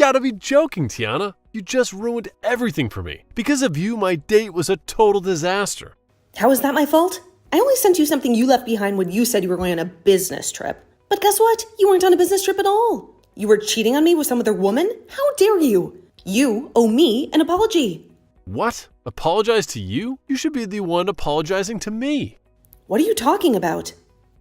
gotta be joking, Tiana. You just ruined everything for me. Because of you, my date was a total disaster. How is that my fault? I only sent you something you left behind when you said you were going on a business trip. But guess what? You weren't on a business trip at all. You were cheating on me with some other woman? How dare you? You owe me an apology. What? Apologize to you? You should be the one apologizing to me. What are you talking about?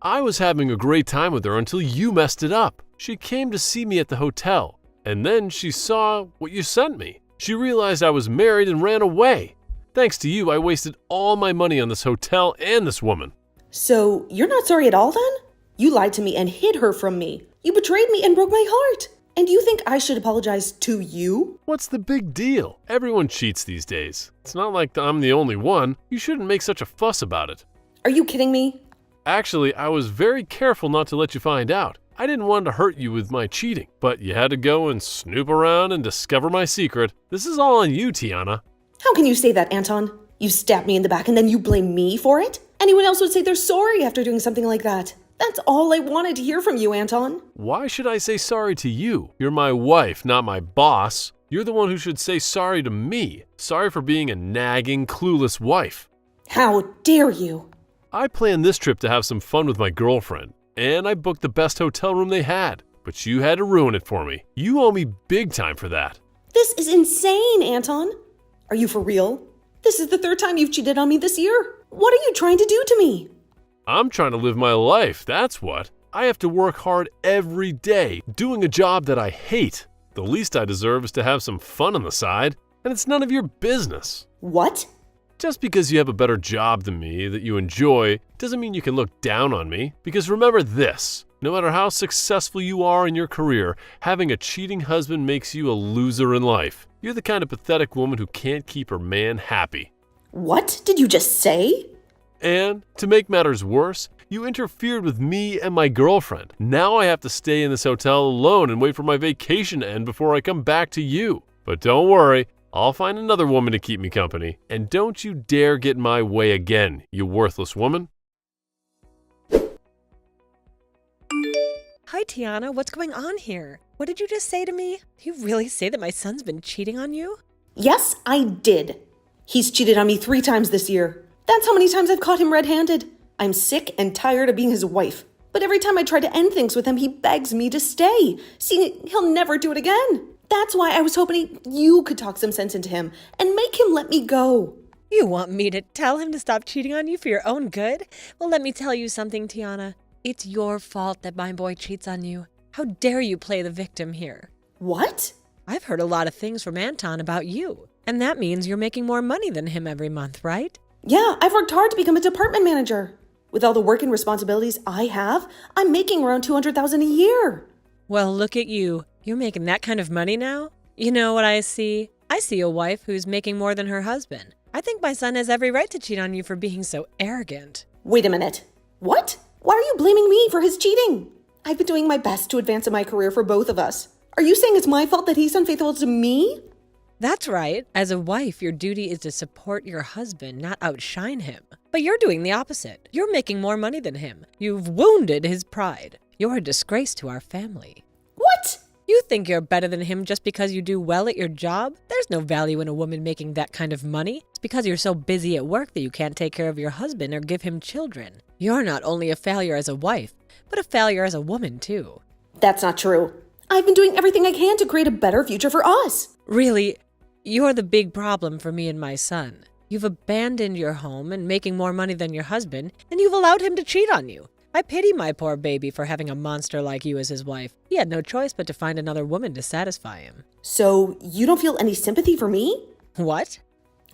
I was having a great time with her until you messed it up. She came to see me at the hotel, and then she saw what you sent me. She realized I was married and ran away. Thanks to you, I wasted all my money on this hotel and this woman. So, you're not sorry at all then? You lied to me and hid her from me. You betrayed me and broke my heart. And you think I should apologize to you? What's the big deal? Everyone cheats these days. It's not like I'm the only one. You shouldn't make such a fuss about it. Are you kidding me? Actually, I was very careful not to let you find out. I didn't want to hurt you with my cheating, but you had to go and snoop around and discover my secret. This is all on you, Tiana. How can you say that, Anton? You stabbed me in the back and then you blame me for it? Anyone else would say they're sorry after doing something like that. That's all I wanted to hear from you, Anton. Why should I say sorry to you? You're my wife, not my boss. You're the one who should say sorry to me. Sorry for being a nagging, clueless wife. How dare you? I planned this trip to have some fun with my girlfriend, and I booked the best hotel room they had. But you had to ruin it for me. You owe me big time for that. This is insane, Anton. Are you for real? This is the third time you've cheated on me this year. What are you trying to do to me? I'm trying to live my life, that's what. I have to work hard every day, doing a job that I hate. The least I deserve is to have some fun on the side, and it's none of your business. What? Just because you have a better job than me that you enjoy doesn't mean you can look down on me. Because remember this, no matter how successful you are in your career, having a cheating husband makes you a loser in life. You're the kind of pathetic woman who can't keep her man happy. What did you just say? And to make matters worse, you interfered with me and my girlfriend. Now I have to stay in this hotel alone and wait for my vacation to end before I come back to you. But don't worry, I'll find another woman to keep me company. And don't you dare get in my way again, you worthless woman. Hi, Tiana. What's going on here? What did you just say to me? You really say that my son's been cheating on you? Yes, I did. He's cheated on me 3 times this year. That's how many times I've caught him red-handed. I'm sick and tired of being his wife. But every time I try to end things with him, he begs me to stay. See, he'll never do it again. That's why I was hoping you could talk some sense into him and make him let me go. You want me to tell him to stop cheating on you for your own good? Well, let me tell you something, Tiana. It's your fault that my boy cheats on you. How dare you play the victim here? What? I've heard a lot of things from Anton about you. And that means you're making more money than him every month, right? Yeah, I've worked hard to become a department manager. With all the work and responsibilities I have, I'm making around $200,000 a year. Well, look at you. You're making that kind of money now? You know what I see? I see a wife who's making more than her husband. I think my son has every right to cheat on you for being so arrogant. Wait a minute. What? Why are you blaming me for his cheating? I've been doing my best to advance in my career for both of us. Are you saying it's my fault that he's unfaithful to me? That's right. As a wife, your duty is to support your husband, not outshine him. But you're doing the opposite. You're making more money than him. You've wounded his pride. You're a disgrace to our family. What? You think you're better than him just because you do well at your job? There's no value in a woman making that kind of money. It's because you're so busy at work that you can't take care of your husband or give him children. You're not only a failure as a wife, but a failure as a woman, too. That's not true. I've been doing everything I can to create a better future for us. Really, you're the big problem for me and my son. You've abandoned your home and making more money than your husband, and you've allowed him to cheat on you. I pity my poor baby for having a monster like you as his wife. He had no choice but to find another woman to satisfy him. So, you don't feel any sympathy for me? What?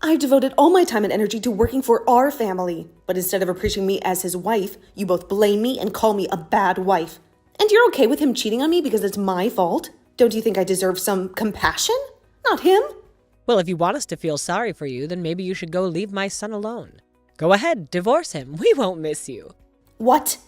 I've devoted all my time and energy to working for our family. But instead of appreciating me as his wife, you both blame me and call me a bad wife. And you're okay with him cheating on me because it's my fault? Don't you think I deserve some compassion? Not him. Well, if you want us to feel sorry for you, then maybe you should go leave my son alone. Go ahead, divorce him. We won't miss you. What?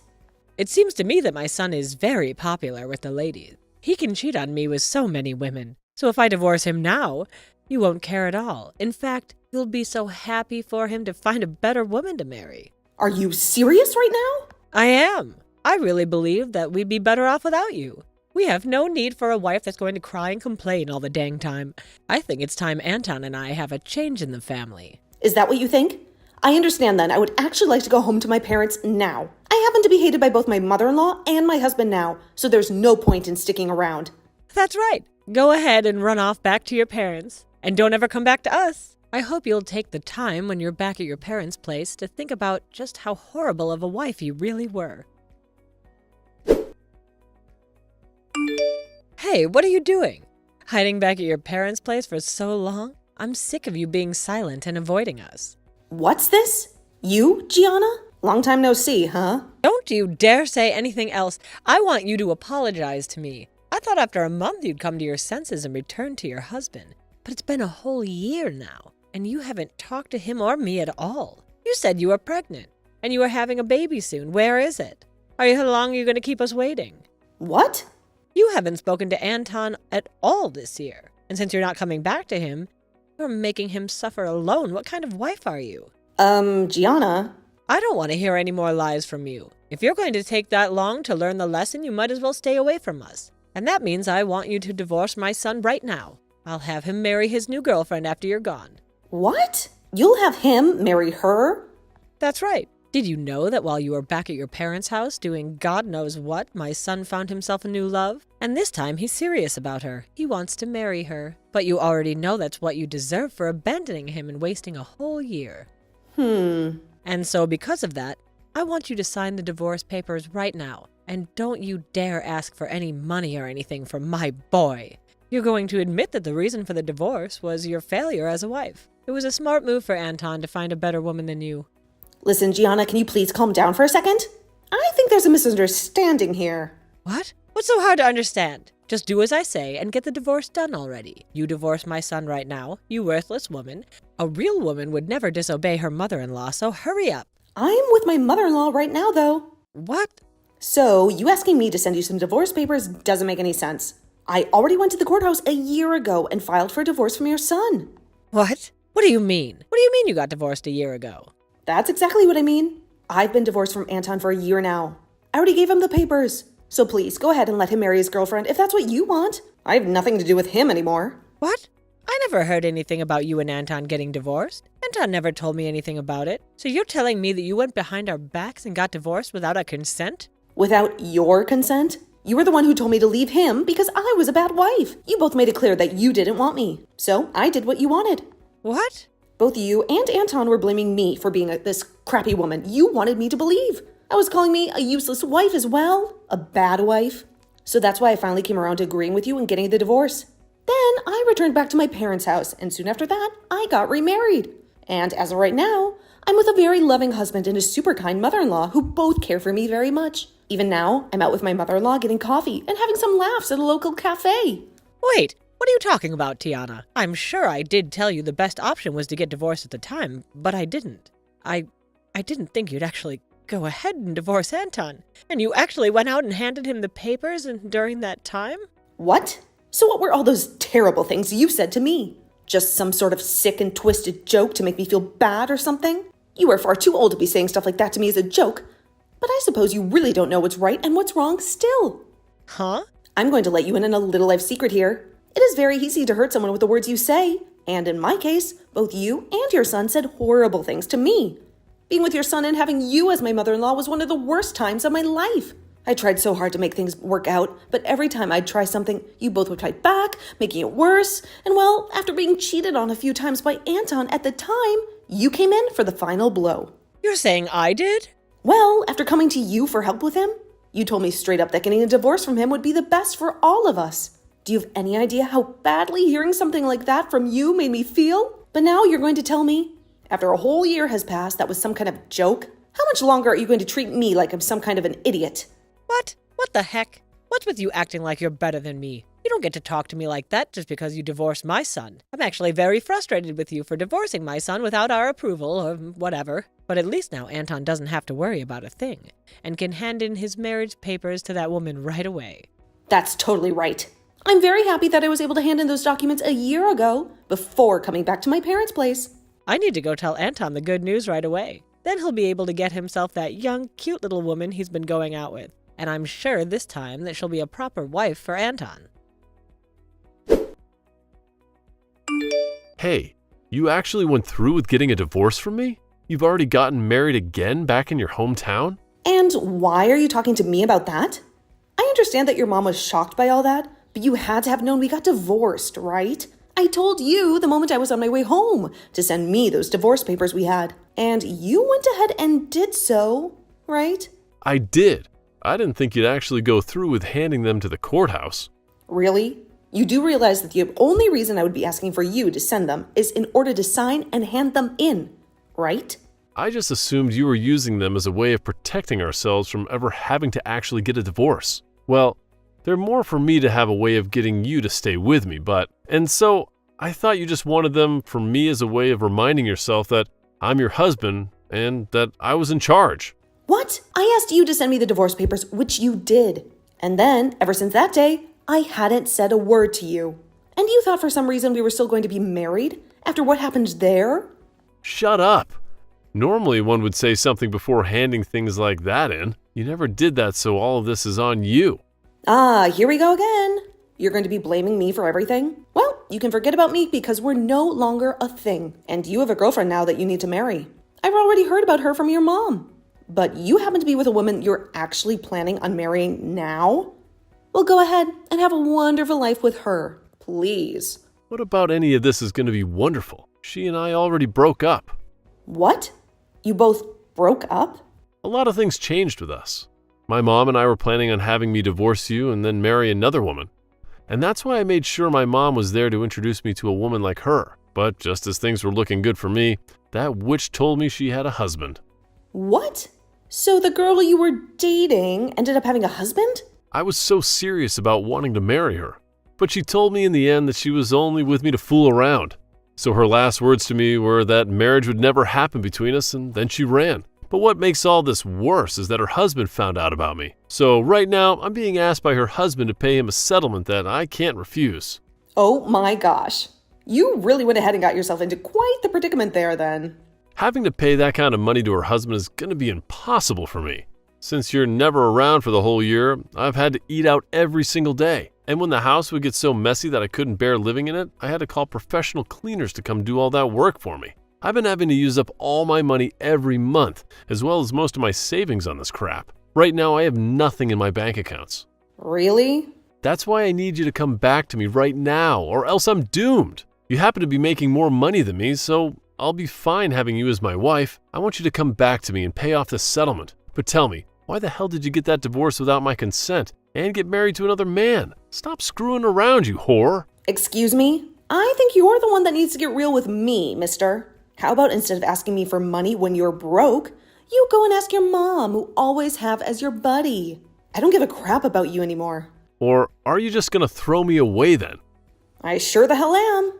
It seems to me that my son is very popular with the ladies. He can cheat on me with so many women. So if I divorce him now, you won't care at all. In fact, you'll be so happy for him to find a better woman to marry. Are you serious right now? I am. I really believe that we'd be better off without you. We have no need for a wife that's going to cry and complain all the dang time. I think it's time Anton and I have a change in the family. Is that what you think? I understand then. I would actually like to go home to my parents now. I happen to be hated by both my mother-in-law and my husband now, so there's no point in sticking around. That's right. Go ahead and run off back to your parents. And don't ever come back to us. I hope you'll take the time when you're back at your parents' place to think about just how horrible of a wife you really were. Hey, what are you doing? Hiding back at your parents' place for so long? I'm sick of you being silent and avoiding us. What's this? You, Tiana? Long time no see, huh? Don't you dare say anything else. I want you to apologize to me. I thought after a month you'd come to your senses and return to your husband. But it's been a whole year now, and you haven't talked to him or me at all. You said you were pregnant, and you were having a baby soon. Where is it? How long are you going to keep us waiting? What? You haven't spoken to Anton at all this year. And since you're not coming back to him, you're making him suffer alone. What kind of wife are you? Tiana. I don't want to hear any more lies from you. If you're going to take that long to learn the lesson, you might as well stay away from us. And that means I want you to divorce my son right now. I'll have him marry his new girlfriend after you're gone. What? You'll have him marry her? That's right. Did you know that while you were back at your parents' house doing God knows what, my son found himself a new love? And this time he's serious about her. He wants to marry her. But you already know that's what you deserve for abandoning him and wasting a whole year. And so because of that, I want you to sign the divorce papers right now. And don't you dare ask for any money or anything from my boy. You're going to admit that the reason for the divorce was your failure as a wife. It was a smart move for Anton to find a better woman than you. Listen, Tiana, can you please calm down for a second? I think there's a misunderstanding here. What? What's so hard to understand? Just do as I say and get the divorce done already. You divorce my son right now, you worthless woman. A real woman would never disobey her mother-in-law, so hurry up. I'm with my mother-in-law right now, though. What? So, you asking me to send you some divorce papers doesn't make any sense. I already went to the courthouse a year ago and filed for divorce from your son. What? What do you mean? What do you mean you got divorced a year ago? That's exactly what I mean. I've been divorced from Anton for a year now. I already gave him the papers. So please, go ahead and let him marry his girlfriend if that's what you want. I have nothing to do with him anymore. What? I never heard anything about you and Anton getting divorced. Anton never told me anything about it. So you're telling me that you went behind our backs and got divorced without our consent? Without your consent? You were the one who told me to leave him because I was a bad wife. You both made it clear that you didn't want me. So I did what you wanted. What? Both you and Anton were blaming me for being this crappy woman you wanted me to believe. I was calling me a useless wife as well. A bad wife. So that's why I finally came around to agreeing with you and getting the divorce. Then I returned back to my parents' house, and soon after that, I got remarried. And as of right now, I'm with a very loving husband and a super kind mother-in-law who both care for me very much. Even now, I'm out with my mother-in-law getting coffee and having some laughs at a local cafe. Wait, what are you talking about, Tiana? I'm sure I did tell you the best option was to get divorced at the time, but I didn't. I didn't think you'd actually go ahead and divorce Anton. And you actually went out and handed him the papers during that time? What? So what were all those terrible things you said to me? Just some sort of sick and twisted joke to make me feel bad or something? You are far too old to be saying stuff like that to me as a joke. But I suppose you really don't know what's right and what's wrong still. Huh? I'm going to let you in on a little life secret here. It is very easy to hurt someone with the words you say. And in my case, both you and your son said horrible things to me. Being with your son and having you as my mother-in-law was one of the worst times of my life. I tried so hard to make things work out, but every time I'd try something, you both would fight back, making it worse. And well, after being cheated on a few times by Anton at the time, you came in for the final blow. You're saying I did? Well, after coming to you for help with him, you told me straight up that getting a divorce from him would be the best for all of us. Do you have any idea how badly hearing something like that from you made me feel? But now you're going to tell me, after a whole year has passed, that was some kind of joke? How much longer are you going to treat me like I'm some kind of an idiot? What? What the heck? What's with you acting like you're better than me? You don't get to talk to me like that just because you divorced my son. I'm actually very frustrated with you for divorcing my son without our approval or whatever. But at least now Anton doesn't have to worry about a thing and can hand in his marriage papers to that woman right away. That's totally right. I'm very happy that I was able to hand in those documents a year ago before coming back to my parents' place. I need to go tell Anton the good news right away. Then he'll be able to get himself that young, cute little woman he's been going out with. and I'm sure this time that she'll be a proper wife for Anton. Hey, you actually went through with getting a divorce from me? You've already gotten married again back in your hometown? And why are you talking to me about that? I understand that your mom was shocked by all that, but you had to have known we got divorced, right? I told you the moment I was on my way home to send me those divorce papers we had. And you went ahead and did so, right? I did. I didn't think you'd actually go through with handing them to the courthouse. Really? You do realize that the only reason I would be asking for you to send them is in order to sign and hand them in, right? I just assumed you were using them as a way of protecting ourselves from ever having to actually get a divorce. Well, they're more for me to have a way of getting you to stay with me, and so I thought you just wanted them for me as a way of reminding yourself that I'm your husband and that I was in charge. What? I asked you to send me the divorce papers, which you did. And then, ever since that day, I hadn't said a word to you. And you thought for some reason we were still going to be married after what happened there? Shut up. Normally one would say something before handing things like that in. You never did that, so all of this is on you. Ah, here we go again. You're going to be blaming me for everything? Well, you can forget about me because we're no longer a thing. And you have a girlfriend now that you need to marry. I've already heard about her from your mom. But you happen to be with a woman you're actually planning on marrying now? Well, go ahead and have a wonderful life with her, please. What about any of this is going to be wonderful? She and I already broke up. What? You both broke up? A lot of things changed with us. My mom and I were planning on having me divorce you and then marry another woman. And that's why I made sure my mom was there to introduce me to a woman like her. But just as things were looking good for me, that witch told me she had a husband. What? So the girl you were dating ended up having a husband? I was so serious about wanting to marry her. But she told me in the end that she was only with me to fool around. So her last words to me were that marriage would never happen between us, and then she ran. But what makes all this worse is that her husband found out about me. So right now, I'm being asked by her husband to pay him a settlement that I can't refuse. Oh my gosh. You really went ahead and got yourself into quite the predicament there then. Having to pay that kind of money to her husband is going to be impossible for me. Since you're never around for the whole year, I've had to eat out every single day. And when the house would get so messy that I couldn't bear living in it, I had to call professional cleaners to come do all that work for me. I've been having to use up all my money every month, as well as most of my savings on this crap. Right now, I have nothing in my bank accounts. Really? That's why I need you to come back to me right now, or else I'm doomed. You happen to be making more money than me, so I'll be fine having you as my wife. I want you to come back to me and pay off this settlement. But tell me, why the hell did you get that divorce without my consent and get married to another man? Stop screwing around, you whore. Excuse me? I think you're the one that needs to get real with me, mister. How about instead of asking me for money when you're broke, you go and ask your mom, who always have as your buddy. I don't give a crap about you anymore. Or are you just going to throw me away then? I sure the hell am.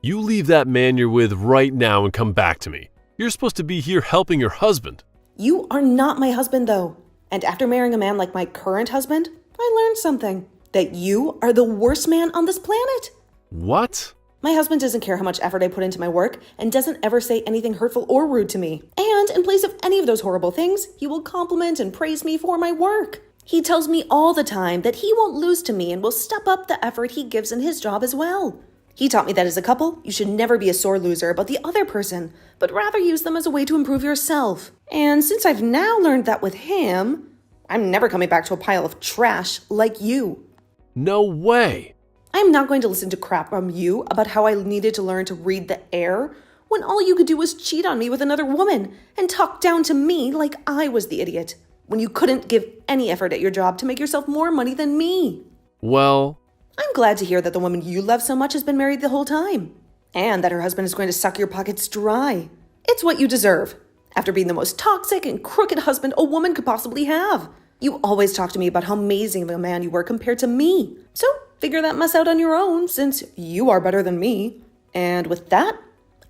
You leave that man you're with right now and come back to me. You're supposed to be here helping your husband. You are not my husband, though. And after marrying a man like my current husband, I learned something. That you are the worst man on this planet. What? My husband doesn't care how much effort I put into my work and doesn't ever say anything hurtful or rude to me. And in place of any of those horrible things, he will compliment and praise me for my work. He tells me all the time that he won't lose to me and will step up the effort he gives in his job as well. He taught me that as a couple, you should never be a sore loser about the other person, but rather use them as a way to improve yourself. And since I've now learned that with him, I'm never coming back to a pile of trash like you. No way. I'm not going to listen to crap from you about how I needed to learn to read the air when all you could do was cheat on me with another woman and talk down to me like I was the idiot, when you couldn't give any effort at your job to make yourself more money than me. Well, I'm glad to hear that the woman you love so much has been married the whole time, and that her husband is going to suck your pockets dry. It's what you deserve, after being the most toxic and crooked husband a woman could possibly have. You always talk to me about how amazing of a man you were compared to me. So figure that mess out on your own, since you are better than me. And with that,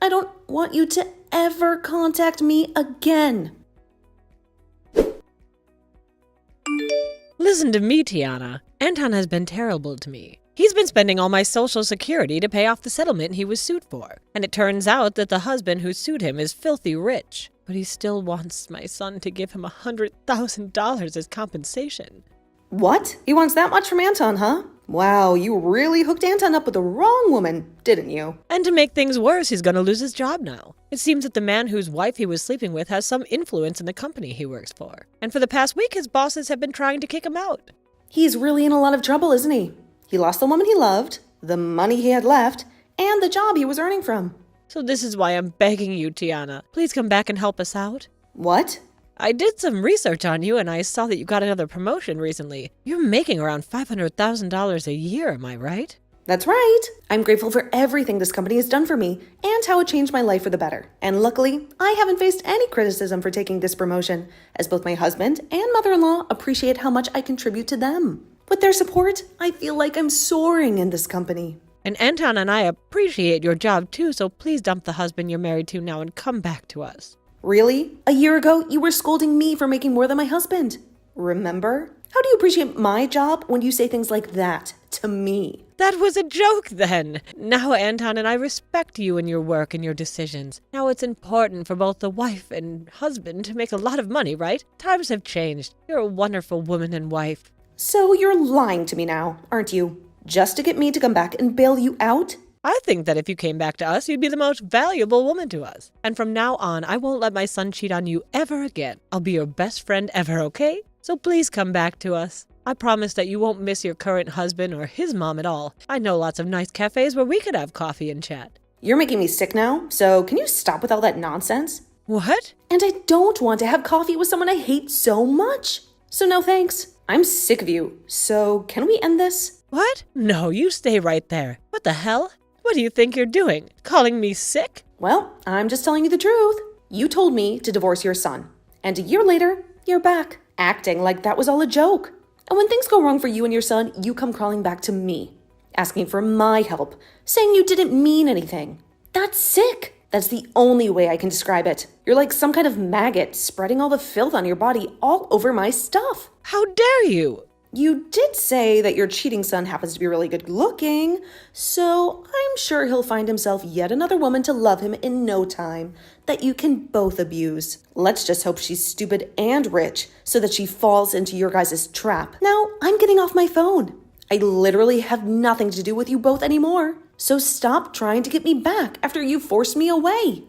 I don't want you to ever contact me again. Listen to me, Tiana. Anton has been terrible to me. He's been spending all my social security to pay off the settlement he was sued for. And it turns out that the husband who sued him is filthy rich. But he still wants my son to give him $100,000 as compensation. What? He wants that much from Anton, huh? Wow, you really hooked Anton up with the wrong woman, didn't you? And to make things worse, he's gonna lose his job now. It seems that the man whose wife he was sleeping with has some influence in the company he works for. And for the past week, his bosses have been trying to kick him out. He's really in a lot of trouble, isn't he? He lost the woman he loved, the money he had left, and the job he was earning from. So this is why I'm begging you, Tiana. Please come back and help us out. What? I did some research on you and I saw that you got another promotion recently. You're making around $500,000 a year, am I right? That's right. I'm grateful for everything this company has done for me and how it changed my life for the better. And luckily, I haven't faced any criticism for taking this promotion, as both my husband and mother-in-law appreciate how much I contribute to them. With their support, I feel like I'm soaring in this company. And Anton and I appreciate your job too, so please dump the husband you're married to now and come back to us. Really? A year ago, you were scolding me for making more than my husband. Remember? How do you appreciate my job when you say things like that to me? That was a joke then. Now Anton and I respect you and your work and your decisions. Now it's important for both the wife and husband to make a lot of money, right? Times have changed. You're a wonderful woman and wife. So you're lying to me now, aren't you? Just to get me to come back and bail you out? I think that if you came back to us, you'd be the most valuable woman to us. And from now on, I won't let my son cheat on you ever again. I'll be your best friend ever, okay? So please come back to us. I promise that you won't miss your current husband or his mom at all. I know lots of nice cafes where we could have coffee and chat. You're making me sick now, so can you stop with all that nonsense? What? And I don't want to have coffee with someone I hate so much. So no thanks. I'm sick of you. So can we end this? What? No, you stay right there. What the hell? What do you think you're doing? Calling me sick? Well, I'm just telling you the truth. You told me to divorce your son. And a year later, you're back, acting like that was all a joke. And when things go wrong for you and your son, you come crawling back to me, asking for my help, saying you didn't mean anything. That's sick. That's the only way I can describe it. You're like some kind of maggot spreading all the filth on your body all over my stuff. How dare you? You did say that your cheating son happens to be really good looking, so I'm sure he'll find himself yet another woman to love him in no time that you can both abuse. Let's just hope she's stupid and rich so that she falls into your guys' trap. Now, I'm getting off my phone. I literally have nothing to do with you both anymore, so stop trying to get me back after you forced me away.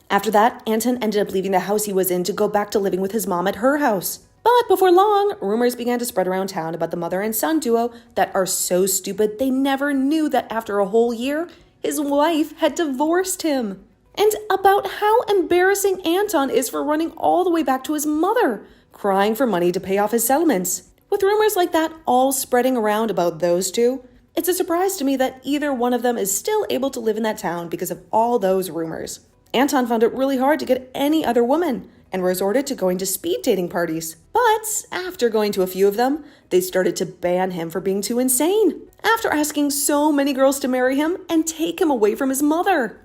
After that, Anton ended up leaving the house he was in to go back to living with his mom at her house. But before long, rumors began to spread around town about the mother and son duo that are so stupid they never knew that after a whole year, his wife had divorced him. And about how embarrassing Anton is for running all the way back to his mother, crying for money to pay off his settlements. With rumors like that all spreading around about those two, it's a surprise to me that either one of them is still able to live in that town because of all those rumors. Anton found it really hard to get any other woman and resorted to going to speed dating parties. But after going to a few of them, they started to ban him for being too insane, after asking so many girls to marry him and take him away from his mother.